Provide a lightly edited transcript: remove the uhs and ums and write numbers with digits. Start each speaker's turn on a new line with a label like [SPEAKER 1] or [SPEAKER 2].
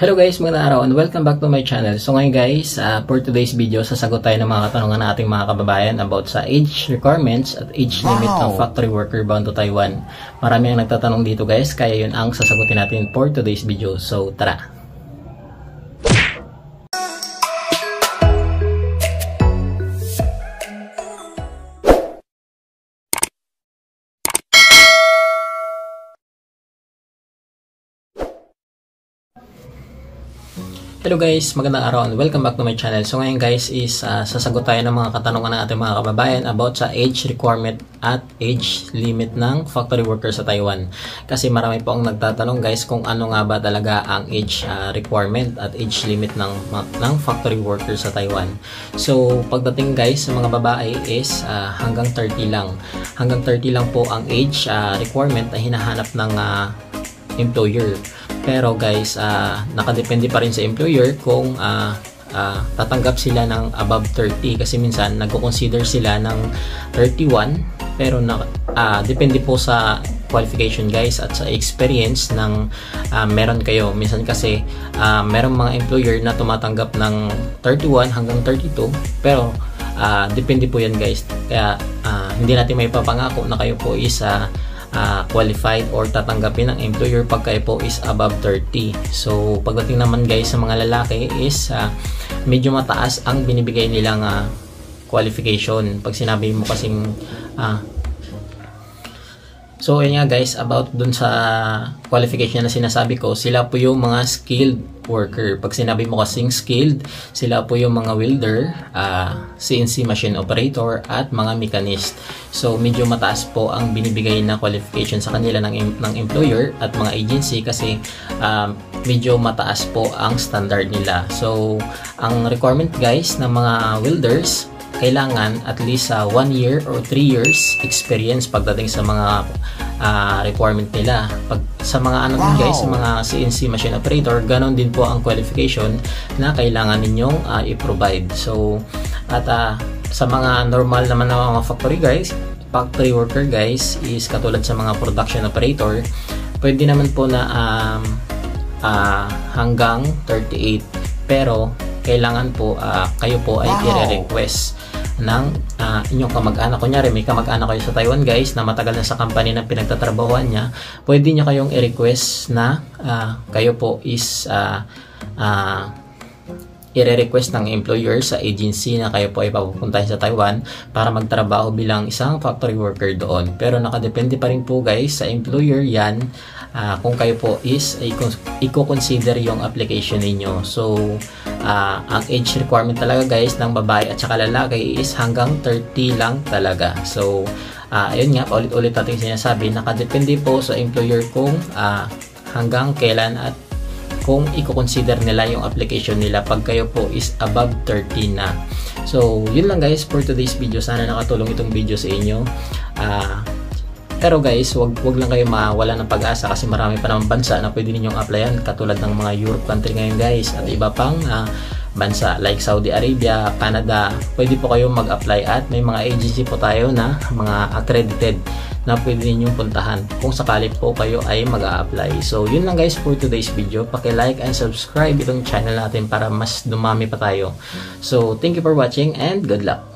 [SPEAKER 1] Hello guys, magandang araw and welcome back to my channel. So ngayon guys, for today's video, sasagot tayo ng mga katanungan ng ating mga kababayan about sa age requirements at age limit ng factory worker bound to Taiwan. Marami ang nagtatanong dito guys, kaya yun ang sasagutin natin for today's video. So tara! Hello guys, magandang araw and welcome back to my channel. So ngayon guys is sasagot tayo ng mga katanungan ng ating mga kababayan about sa age requirement at age limit ng factory worker sa Taiwan. Kasi marami po ang nagtatanong guys kung ano nga ba talaga ang age requirement at age limit ng factory worker sa Taiwan. So pagdating guys sa mga babae is hanggang 30 lang. Hanggang 30 lang po ang age requirement na hinahanap ng employer. Pero guys, nakadepende pa rin sa employer kung tatanggap sila ng above 30 kasi minsan nagko-consider sila ng 31 pero depende po sa qualification guys at sa experience ng meron kayo. Minsan kasi merong mga employer na tumatanggap ng 31 hanggang 32 pero depende po yan guys. Kaya hindi natin may papangako na kayo po is qualified or tatanggapin ng employer pag kayo po is above 30. So pagdating naman guys sa mga lalaki is medyo mataas ang binibigay nilang qualification. Pag sinabi mo kasing so yun nga guys, about dun sa qualification na sinasabi ko, sila po yung mga skilled worker. Pag sinabi mo kasing skilled, sila po yung mga welder, CNC machine operator at mga mechanist. So medyo mataas po ang binibigay na qualification sa kanila ng employer at mga agency kasi medyo mataas po ang standard nila. So ang requirement guys ng mga welders, kailangan at least 1 year or 3 years experience pagdating sa mga requirement nila. Pag sa mga ano din guys, sa mga CNC machine operator, ganon din po ang qualification na kailangan ninyong i-provide. So at sa mga normal naman na mga factory worker guys is katulad sa mga production operator, pwede naman po na hanggang 38 pero kailangan po kayo po ay i-request ng inyong kamag-anak. Kunyari may kamag-anak kayo sa Taiwan guys na matagal na sa company na pinagtatrabahuan niya, pwede niya kayong i-request na kayo po is i-request ng employer sa agency na kayo po ay papupuntahin sa Taiwan para magtrabaho bilang isang factory worker doon. Pero nakadepende pa rin po guys sa employer yan kung kayo po is i-consider yung application ninyo. So ang age requirement talaga guys ng babae at saka lalaki is hanggang 30 lang talaga. So ayun nga, ulit-ulit natin sinasabi, nakadepende po sa employer kung hanggang kailan at kung i-consider nila yung application nila pag kayo po is above 30 na. So yun lang guys for today's video. Sana nakatulong itong video sa inyo. Pero guys, wag lang kayo mawala ng pag-asa kasi marami pa namang bansa na pwede ninyong applyan katulad ng mga Europe country ngayon guys at iba pang bansa like Saudi Arabia, Canada. Pwede po kayo mag-apply at may mga agency po tayo na mga accredited na pwede ninyong puntahan kung sakali po kayo ay mag-a-apply. So yun lang guys for today's video. Paki-like and subscribe itong channel natin para mas dumami pa tayo. So thank you for watching and good luck!